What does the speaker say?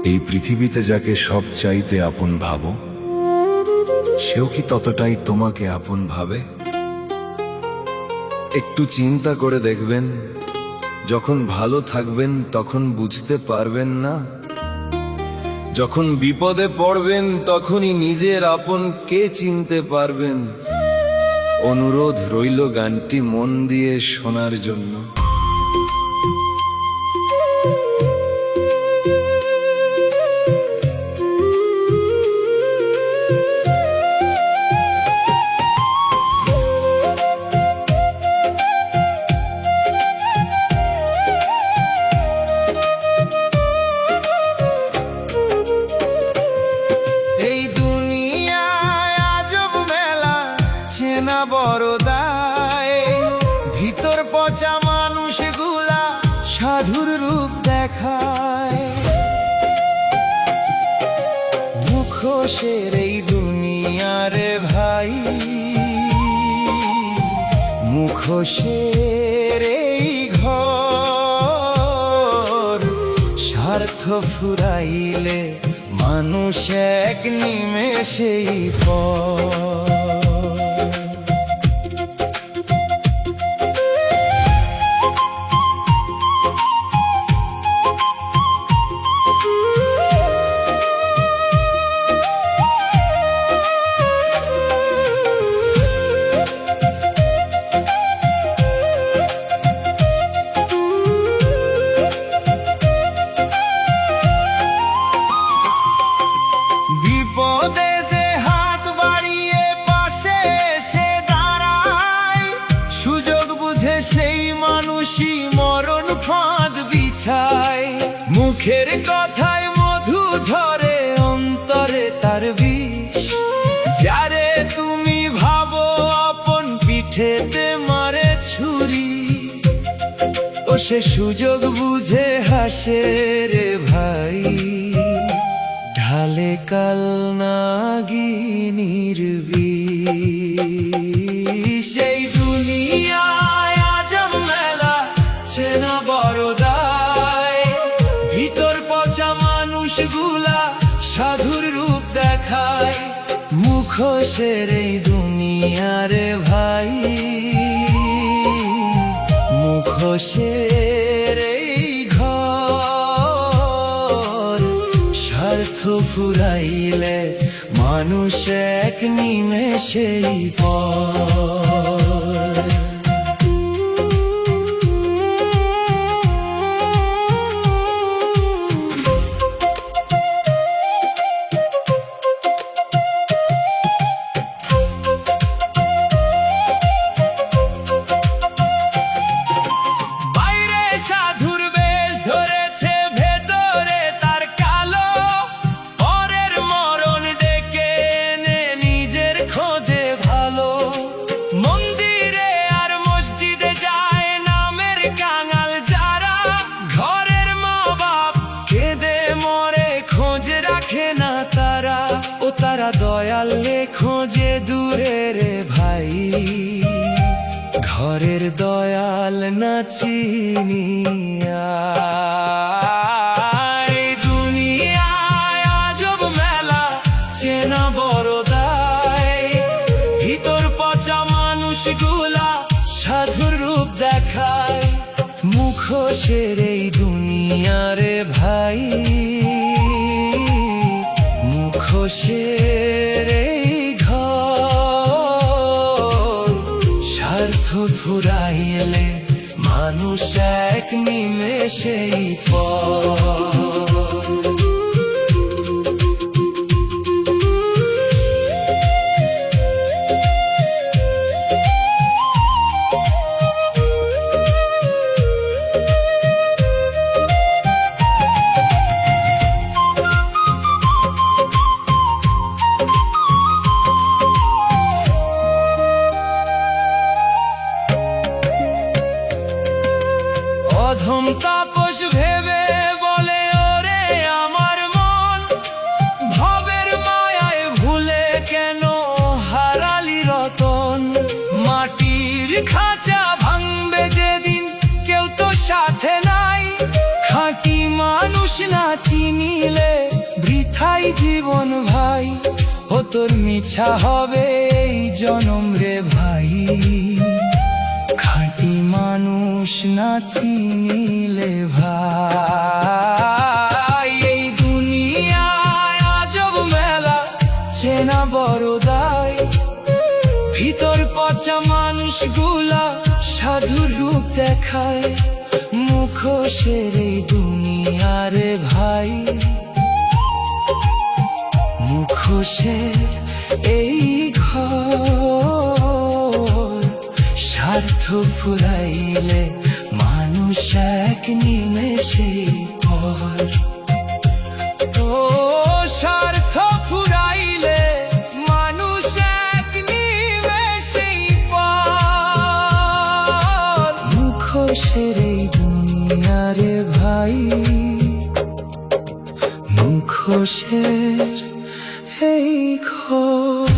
এই পৃথিবীতে যাকে সব চাইতে আপন ভাবো, সেও কি ততটাই তোমাকে আপন ভাবে? একটু চিন্তা করে দেখবেন, যখন ভালো থাকবেন তখন বুঝতে পারবেন না, যখন বিপদে পড়বেন তখনই নিজের আপন কে চিনতে পারবেন। অনুরোধ রইল গানটি মন দিয়ে শোনার জন্য। না বড় দায়, ভিতর পচা মানুষগুলা সাধুর রূপ দেখায়। মুখোশের এই দুনিয়ারে ভাই, মুখোশের এই ঘর, স্বার্থ ফুরাইলে মানুষ এক নিমেষেই পর। বিপদে যে হাত বাড়িয়ে পাশে এসে দাঁড়ায়, সুযোগ বুঝে সেই মানুষই মরণ ফাঁদ বিছায়। মুখের কথায় মধু ঝরে, অন্তরে তার বিষ। যারে তুমি ভাবো আপন, পিঠেতে মারে ছুরি। ও সে সুযোগ বুঝে হাসে রে ভাই, ঢালে কাল নাগিনীর বিষ। সেই দুনিয়ায় আজব মেলা, চেনা বড় দায়। ভিতর পচা মানুষগুলা সাধুর রূপ দেখায়। মুখোশের এই দুনিয়ারে ভাই, মুখোশের এই ঘর, স্বার্থ ফুরাইলে মানুষ এক নিমেষেই পর। তারা দয়াল খোঁজে দূরে রে ভাই, ঘরের দয়াল না চিনিয়া। দুনিয়ায় আজব মেলা, চেনা বড় দায়। ভিতর পচা মানুষগুলা সাধুর রূপ দেখায়। মুখোশের এই দুনিয়ারে ভাই, মুখোশের এই ঘর, স্বার্থ ফুরাইলে মানুষ এক নিমেষেই পর। অধম তাপস ভেবে বলে ওরে আমার মন, ভবের মায়ায় ভুলে কেন হারালি রতন। মাটির খাঁচা ভাঙবে যেদিন, কেউ তো সাথে নাই। খাঁটি মানুষ না চিনিলে মিছা হবে এই জনম রে ভাই, খাঁটি মানুষ না চিনিলে ভাই। এই দুনিয়ায় আজব মেলা, চেনা বড় দায়, ভিতর পচা মানুষগুলা সাধুর রূপ দেখায়। মুখোশের এই দুনিয়ারে ভাই, মুখোশের এই ঘর, স্বার্থ ফুরাইলে মানুষ এক নিমেষেই পর। ও স্বার্থ ফুরাইলে মানুষ এক নিমেষেই পর। মুখোশের এই দুনিয়ারে ভাই, মুখোশের এই ঘর।